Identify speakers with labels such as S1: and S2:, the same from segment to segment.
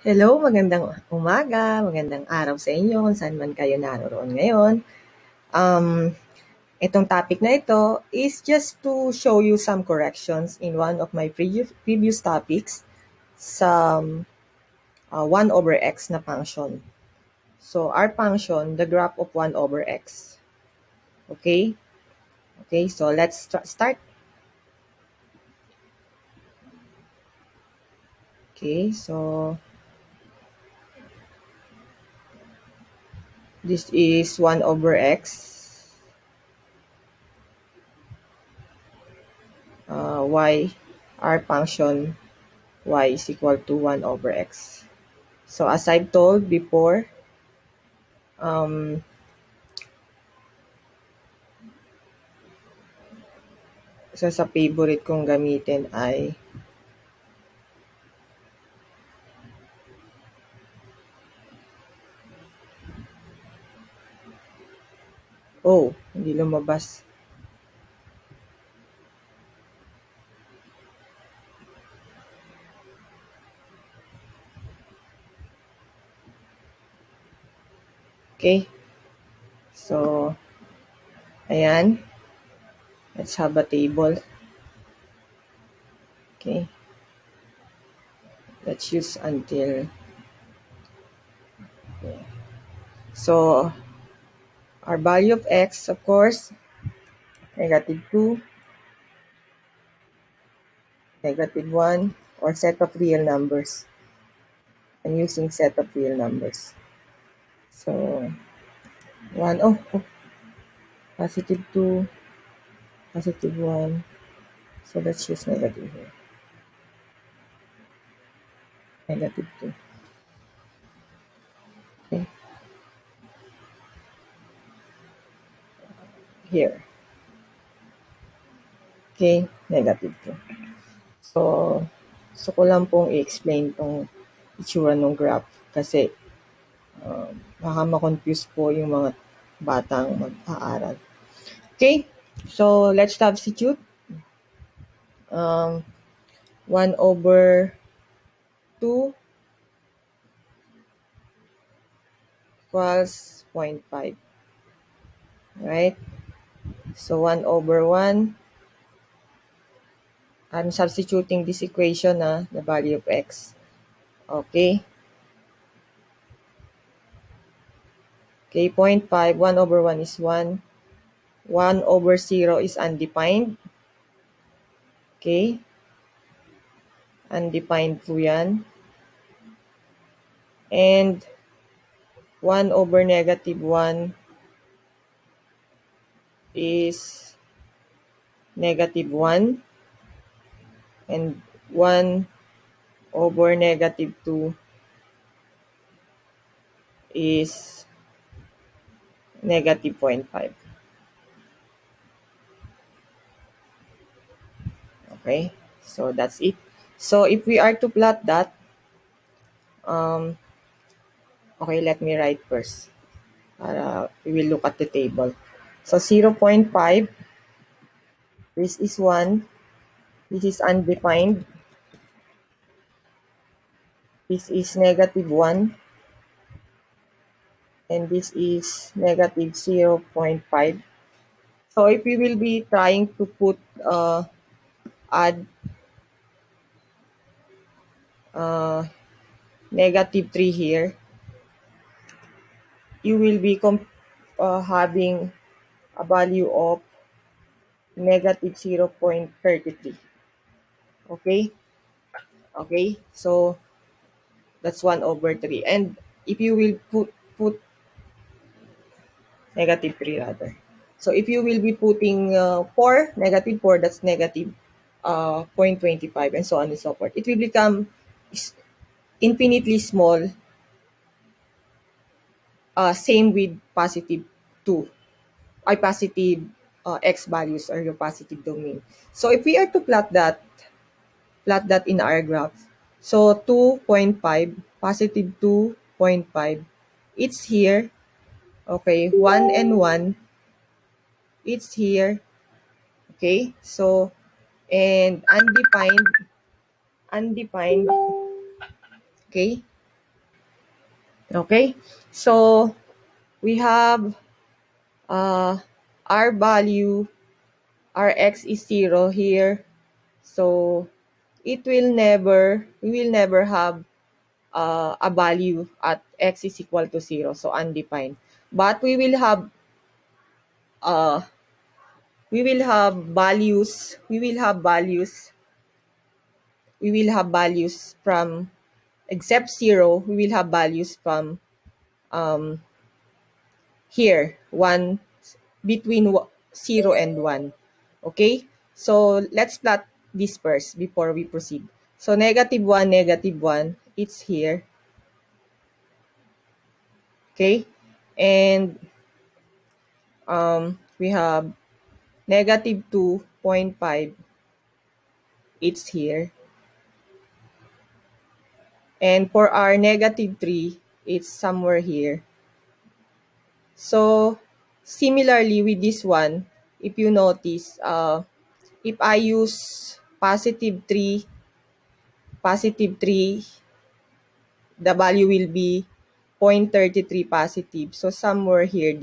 S1: Hello, magandang umaga, magandang araw sa inyo kung saan man kayo naroon ngayon. Itong topic na ito is just to show you some corrections in one of my previous topics sa 1 over x na function. So, our function, the graph of 1 over x. Okay? Okay, so let's start. Okay, so this is 1 over x. Y, our function y is equal to 1 over x. So as I've told before, isa sa favorite kong gamitin ay hindi lumabas. Okay. So, ayan. Let's have a table. Okay. Let's use until. Okay. So, our value of x, of course, -2, -1, or set of real numbers. I'm using set of real numbers. So, 1, +2, +1. So, let's use negative here. -2. Okay. Here. Okay, -2. So ko lang pong i-explain tong itsura ng graph kasi baka ma-confuse po yung mga batang mag-aaral. Okay, so let's substitute. 1 over 2 equals 0.5. Right? So 1 over 1, I'm substituting this equation the value of x. Okay. Okay, 0.5, 1 over 1 is 1. 1 over 0 is undefined. Okay. Undefined po yan. And 1 over -1 is -1. And 1 over -2 is -0.5. Okay, so that's it. So if we are to plot that, okay, let me write first. We will look at the table. So 0.5, this is 1, this is undefined, this is -1, and this is -0.5. So if we will be trying to put add -3 here, you will be having a value of -0.33. Okay? Okay? So that's 1 over 3. And if you will put -3 rather. So if you will be putting 4, -4, that's -0.25, and so on and so forth. It will become infinitely small. Same with +2, positive x values or your positive domain. So if we are to plot that in our graph, so 2.5, +2.5, it's here. Okay, 1 and 1, it's here. Okay, so, and undefined, okay, Okay, so we have uh, our value, our x is 0 here. So we will never have a value at x is equal to 0, so undefined. But uh, we will have values, we will have values from, except 0, we will have values from um, here, 1, between 0 and 1. Okay? So, let's plot this first before we proceed. So, negative 1, it's here. Okay? And we have negative 2.5, it's here. And for our negative 3, it's somewhere here. So, similarly with this one, if you notice, if I use positive 3, the value will be 0.33 positive. So, somewhere here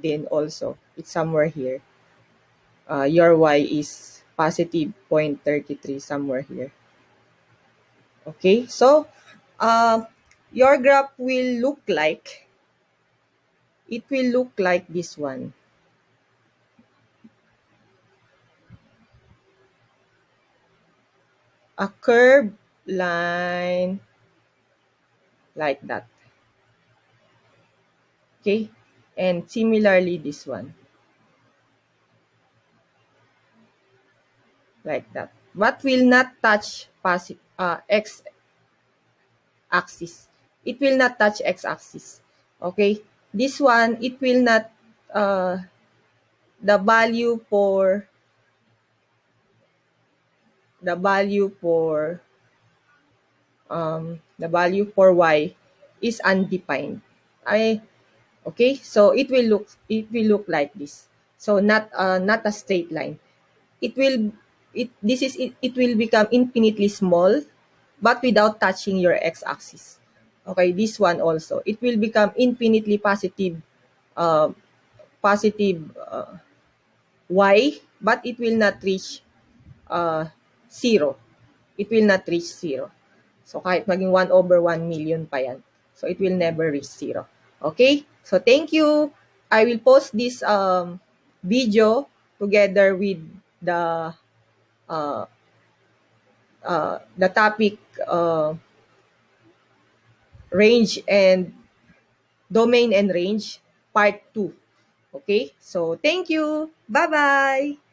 S1: then also, it's somewhere here. Your y is positive 0.33, somewhere here. Okay, so uh, your graph will look like, this one. A curved line like that. Okay, and similarly this one, like that, but will not touch x axis. It will not touch x axis. Okay, this one, it will not, uh, the value for the value for y is undefined. I Okay, so it will look like this. So not a straight line. It will it will become infinitely small, but without touching your x-axis. Okay, this one also, it will become infinitely positive, uh, positive y, but it will not reach 0. It will not reach 0. So kahit maging 1/1 million pa yan, so it will never reach 0. Okay, so thank you. I will post this video together with the uh, the topic, range and domain and range, part 2. Okay, so thank you. Bye bye.